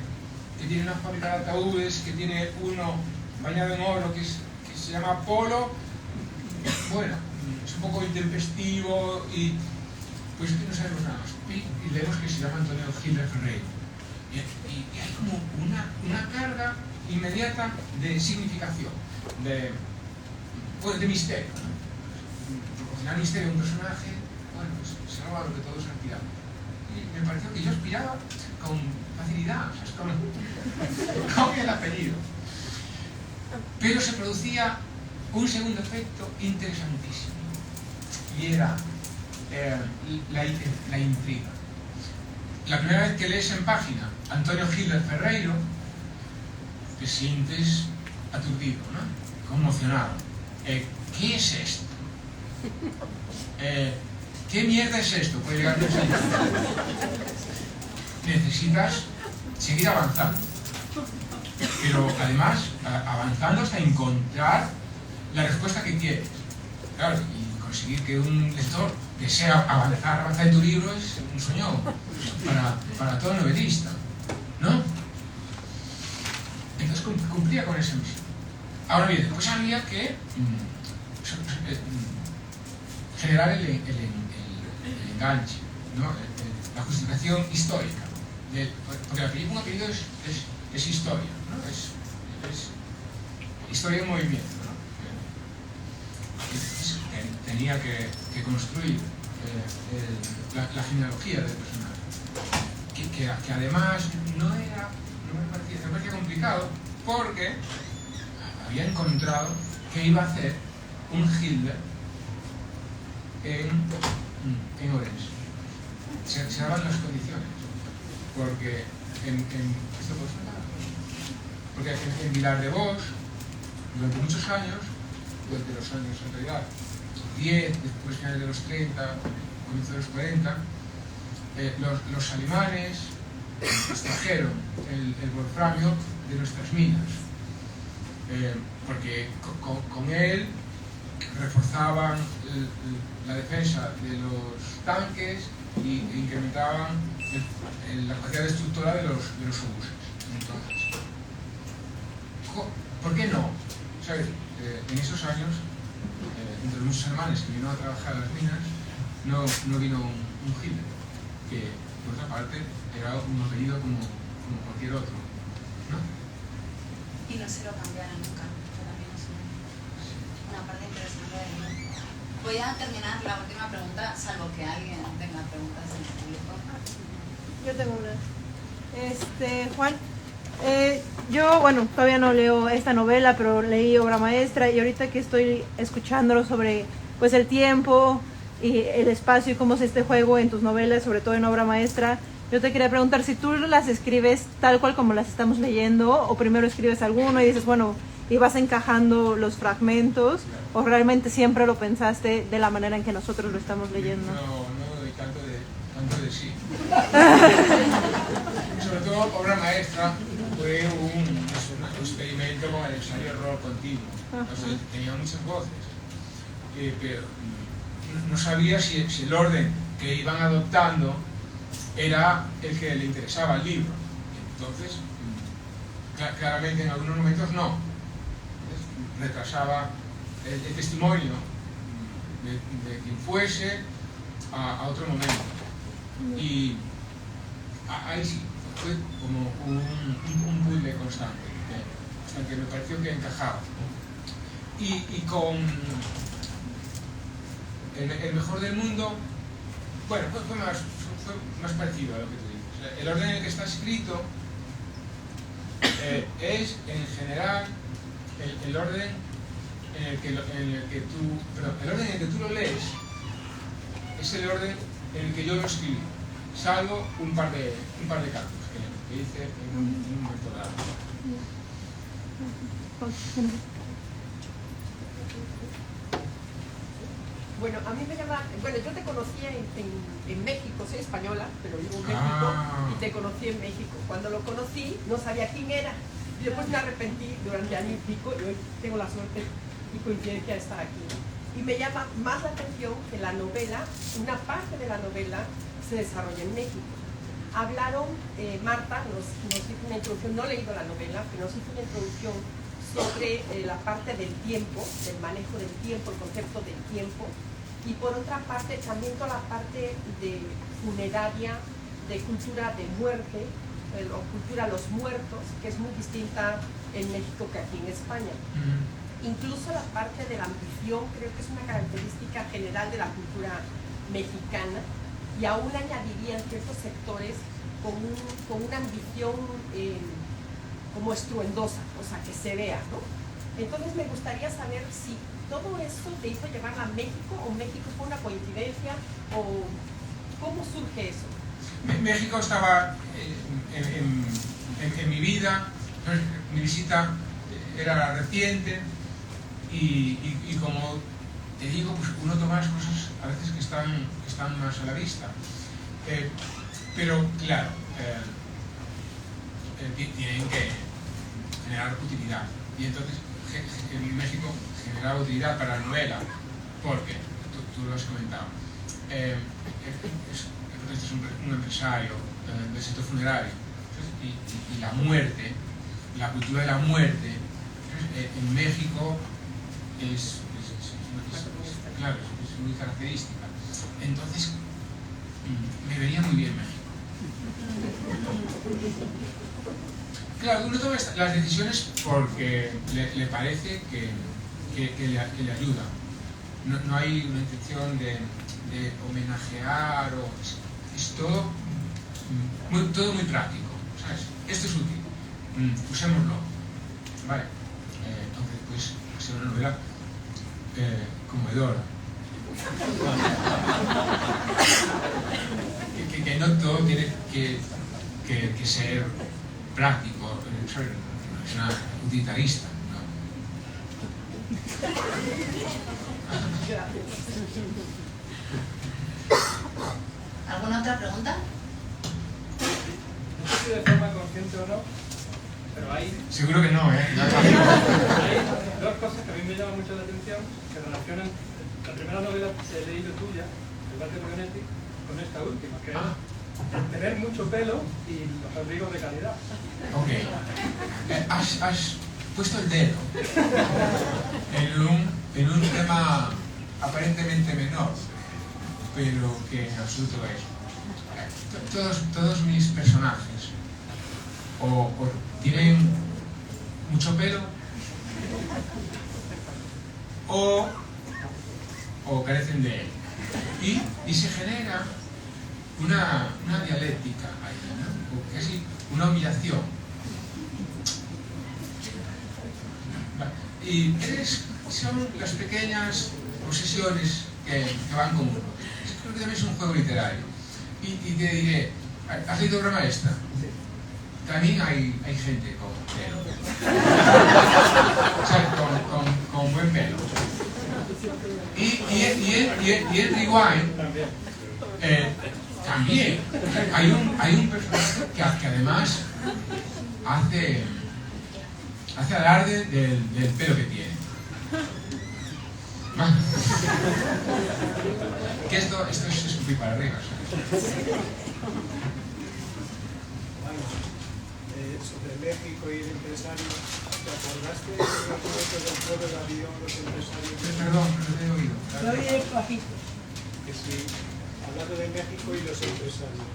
tiene una fábrica de ataúdes, que tiene uno bañado en oro que se llama Apolo, bueno, es un poco intempestivo y pues no sabemos nada más. Y leemos que se llama Antonio Hitler Ferreiro. Y hay como una carga inmediata de significación, de misterio, ¿no? Proporcionar misterio a un personaje, bueno, pues es algo a lo que todos aspiramos. Y me pareció que yo aspiraba con facilidad, con el apellido. Pero se producía un segundo efecto interesantísimo, y era la intriga. La primera vez que lees en página Antonio Hitler Ferreiro, te sientes aturdido, ¿no? Conmocionado. ¿Qué es esto? ¿Qué mierda es esto? Puede llegar a pensar. Necesitas seguir avanzando, pero además avanzando hasta encontrar la respuesta que quieres. Claro, y conseguir que un lector desea avanzar en tu libro es un sueño para todo novelista, ¿no? Entonces cumplía con esa misión. Ahora bien, después había que generar el enganche, ¿no? La justificación histórica. Porque un apellido es historia, ¿no? Es historia en movimiento, ¿no? Tenía que construir la genealogía del personaje, que además no me parecía complicado, porque había encontrado que iba a hacer un Hitler en Orense. Se daban las condiciones, porque en Vilar de Bosch, durante muchos años, durante los años en realidad 10, después finales de los 30, comienzo de los 40, los alemanes extrajeron el wolframio de nuestras minas, porque con él reforzaban la defensa de los tanques y incrementaban la capacidad destructora de los obuses. Entonces, ¿por qué no? ¿Sabes? En esos años, entre los muchos alemanes que vinieron a trabajar a las minas, no vino un Hitler, que por otra parte era un apellido como cualquier otro, ¿no? Y no se lo cambiaron nunca, que también es una parte interesante del libro. Voy a terminar la última pregunta, salvo que alguien tenga preguntas en el público. Yo tengo una. Juan, yo, bueno, todavía no leo esta novela, pero leí Obra Maestra, y ahorita que estoy escuchándolo sobre pues el tiempo y el espacio y cómo es este juego en tus novelas, sobre todo en Obra Maestra, Yo te quería preguntar si tú las escribes tal cual como las estamos leyendo, o primero escribes alguno y dices, bueno, y vas encajando los fragmentos, o realmente siempre lo pensaste de la manera en que nosotros lo estamos leyendo. No doy tanto de sí. Sobre todo, obra maestra fue un experimento con el ensayo-error continuo. Entonces, tenía muchas voces, pero no sabía si el orden que iban adoptando era el que le interesaba al libro. Entonces, claramente en algunos momentos no. Retrasaba el testimonio de quien fuese a otro momento. Y ahí sí, fue como un puzzle constante, que me pareció que encajaba. Y con el mejor del mundo, bueno, fue más parecido a lo que tú dices. El orden en el que está escrito es, en general, el orden en el que tú lo lees es el orden en el que yo lo escribí, salvo un par de cantos que hice en un momento dado. Bueno, a mí me llama... Bueno, yo te conocía en México, soy española, pero vivo en México, y te conocí en México. Cuando lo conocí, no sabía quién era. Y después me arrepentí durante año y pico, y hoy tengo la suerte y coincidencia de estar aquí. Y me llama más la atención que la novela, una parte de la novela, se desarrolla en México. Hablaron, Marta nos hizo una introducción, no he leído la novela, pero nos hizo una introducción sobre la parte del tiempo, del manejo del tiempo, el concepto del tiempo, y por otra parte también toda la parte de funeraria, de cultura de muerte, o cultura a los muertos, que es muy distinta en México que aquí en España. Incluso la parte de la ambición creo que es una característica general de la cultura mexicana, y aún añadiría en ciertos sectores con una ambición como estruendosa, o sea, que se vea, ¿no? Entonces me gustaría saber si todo esto te hizo llevar a México, o México fue una coincidencia, o cómo surge eso. México estaba en mi vida, mi visita era reciente, y como te digo, pues uno toma las cosas a veces que están más a la vista. Pero claro, tienen que generar utilidad. Y entonces en México generaba utilidad para la novela, porque tú lo has comentado. Este es un empresario del sector funerario, y la muerte, la cultura de la muerte, en México es muy característica. Entonces, me venía muy bien México. Claro, uno toma las decisiones porque le parece que le ayuda. No hay una intención de homenajear, es todo muy práctico, ¿sabes? Esto es útil, usémoslo, ¿vale? Entonces, pues, ha sido una novela conmovedora. que no todo tiene que ser práctico, es una utilitarista, ¿no? ¿Alguna otra pregunta? No sé si de forma consciente o no, pero hay... Seguro que no, ¿eh? Hay dos cosas que a mí me llaman mucho la atención, que relacionan la primera novela que he leído tuya, El Barrio Brunetti, con esta última, que es el tener mucho pelo y los abrigos de calidad. Ok. Has puesto el dedo en un tema aparentemente menor, pero que en absoluto es. Todos mis personajes o tienen mucho pelo o carecen de él, y se genera una dialéctica ahí, ¿no? O casi una humillación. Y son las pequeñas obsesiones que van con uno. Creo que también es un juego literario. Y te diré, ¿Has leído obra maestra? También hay gente con pelo. O sea, con buen pelo. Y el Rewind también. Hay un personaje que además hace alarde del pelo que tiene. Que esto es escupir para arriba, ¿sabes? Sobre México y el empresario, ¿te acordaste de los momentos del vuelo de avión, los empresarios? Perdón, no te he oído. Lo oye bajito. Que sí, hablando de México y los empresarios.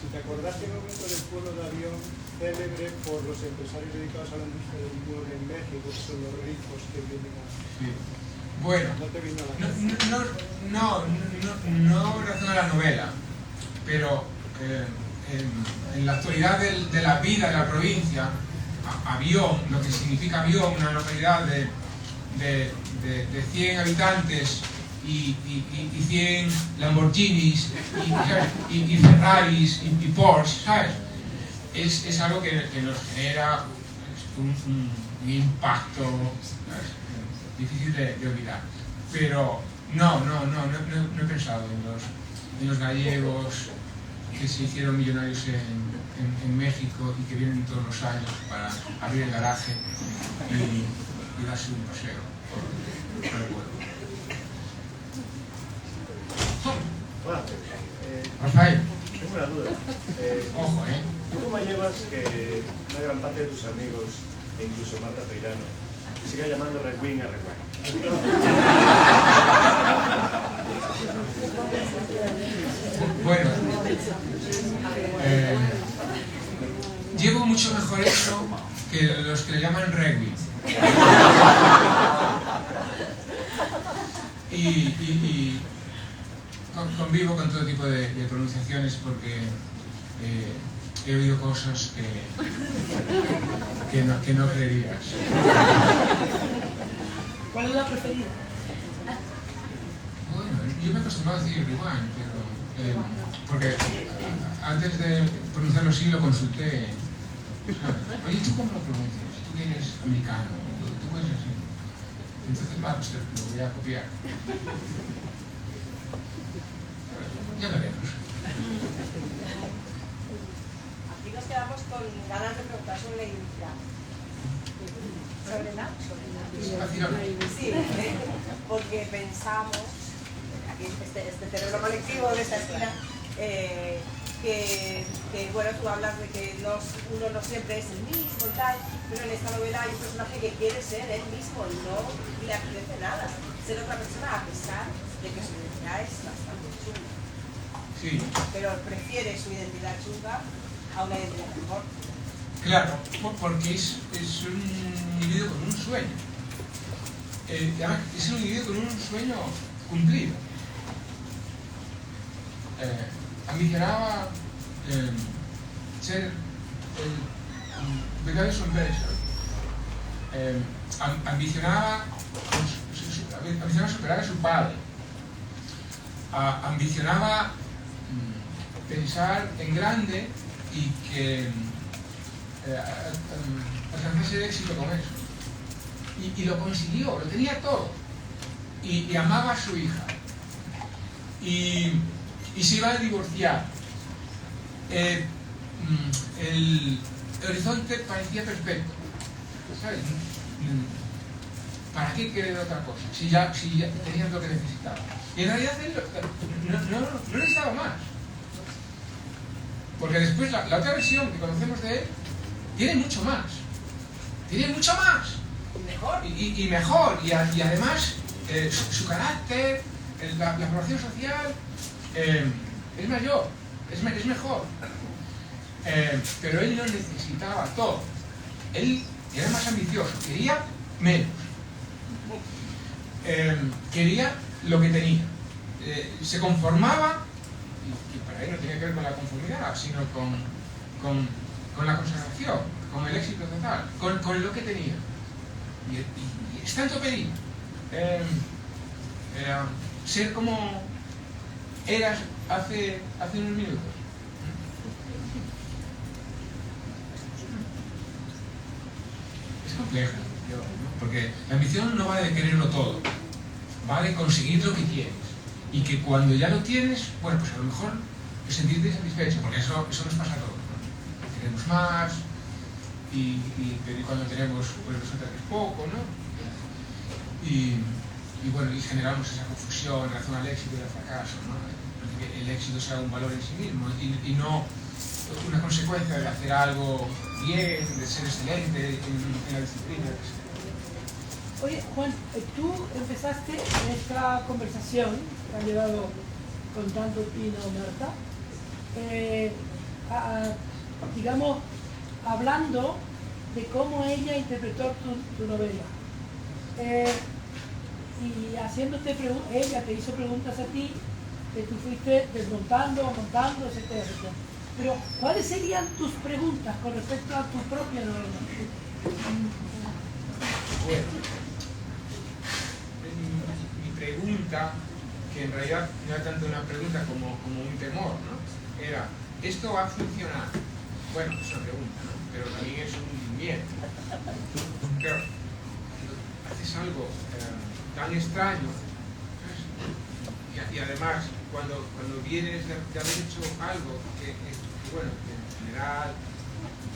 Si te acordaste del momento del vuelo de avión célebre por los empresarios dedicados a la industria del vuelo en México, que son los ricos que vienen a... Sí. Bueno, ¿No te vino a la cabeza? no relaciona la novela, pero en la actualidad de la vida de la provincia, Avión, lo que significa Avión, una localidad de 100 habitantes y 100 Lamborghinis y Ferraris y Porsche, ¿sabes? Es algo que nos genera un impacto, ¿sabes?, difícil de olvidar. Pero no he pensado en los gallegos que se hicieron millonarios en México y que vienen todos los años para abrir el garaje y darse un paseo por el pueblo. Rafael, tengo una duda. ojo, ¿Tú cómo llevas que una gran parte de tus amigos, e incluso Marta Peirano, siga llamando Red Wing a Red Wing? Bueno, llevo mucho mejor eso que los que le llaman Red Wing. Y convivo con todo tipo de pronunciaciones porque he oído cosas que no creerías. ¿Cuál es la preferida? Bueno, yo me he acostumbrado a decir Rewind, pero porque antes de pronunciarlo así lo consulté. Oye, ¿tú cómo lo pronuncias? Tú que eres americano, tú eres así. Entonces, pues lo voy a copiar. Ya veremos. Aquí nos quedamos con ganas de preguntar sobre la identidad. ¿Sobre la? Sí, porque pensamos, aquí este cerebro colectivo de esta esquina, que bueno, tú hablas de que uno no siempre es el mismo y tal, pero en esta novela hay un personaje que quiere ser él mismo y no le apetece nada ser otra persona, a pesar de que su identidad es bastante chunga. Sí. Pero prefiere su identidad chunga a una identidad mejor. Claro, porque es un individuo con un sueño. Además, es un individuo con un sueño cumplido. Ambicionaba ser el becario sorpresa. Ambicionaba superar a su padre. Ambicionaba pensar en grande y que alcanzase el éxito con eso. Y lo consiguió, lo tenía todo. Y amaba a su hija. Y se iba a divorciar. El horizonte parecía perfecto. ¿Sabes? ¿Para qué querer otra cosa? Si ya tenía lo que necesitaba. Y en realidad él no necesitaba más. Porque después la otra versión que conocemos de él tiene mucho más. Tiene mucho más. Mejor. Y mejor. Y además su carácter, la aprobación social es mayor, es mejor. Pero él no necesitaba todo. Él era más ambicioso, quería menos. Quería lo que tenía. Se conformaba, y para él no tenía que ver con la conformidad, sino con la consagración, con el éxito total, con lo que tenía. Y es tanto pedir. Ser como eras hace unos minutos. compleja, ¿no? Porque la ambición no va de quererlo todo, va de conseguir lo que quieres. Y que cuando ya lo tienes, bueno, pues a lo mejor sentirte satisfecho, porque eso nos pasa a todos, ¿no? Queremos más, y cuando tenemos, pues resulta que es poco, ¿no? Y bueno, y generamos esa confusión en relación al éxito y al fracaso, ¿no? Que el éxito sea un valor en sí mismo y no una consecuencia de hacer algo bien, de ser excelente en la disciplina. Oye, Juan, tú empezaste en esta conversación que han llevado contando Pino y Marta, digamos, hablando de cómo ella interpretó tu novela. Y haciéndote preguntas, ella te hizo preguntas a ti, que tú fuiste desmontando, montando, etcétera, etcétera. Pero, ¿cuáles serían tus preguntas con respecto a tu propia novela? Bueno, mi pregunta, que en realidad no era tanto una pregunta como un temor, ¿no? Era, ¿esto va a funcionar? Bueno, es una pregunta, ¿no? Pero también es un miedo. Claro, haces algo tan extraño, ¿sabes? Y además, cuando vienes de haber hecho algo que bueno, que en general,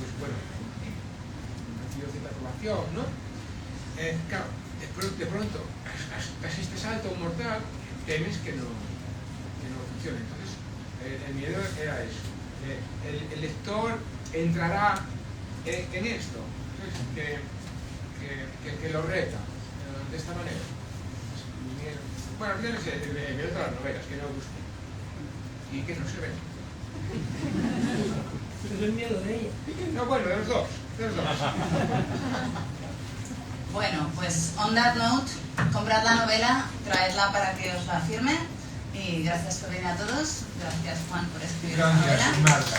pues bueno, ha recibido cierta aprobación, ¿no? Claro, de pronto, das este salto mortal, temes que no funcione. Entonces, el miedo era eso. El lector entrará en esto, ¿sabes? Que lo reta de esta manera. Bueno, al final es el miedo de las novelas, que no gusta y que no se ven. Pero el miedo de ella. No, bueno, de los dos. Bueno, pues on that note, comprad la novela, traedla para que os la firmen y gracias por venir a todos. Gracias, Juan, por escribir la novela. Gracias, Marta.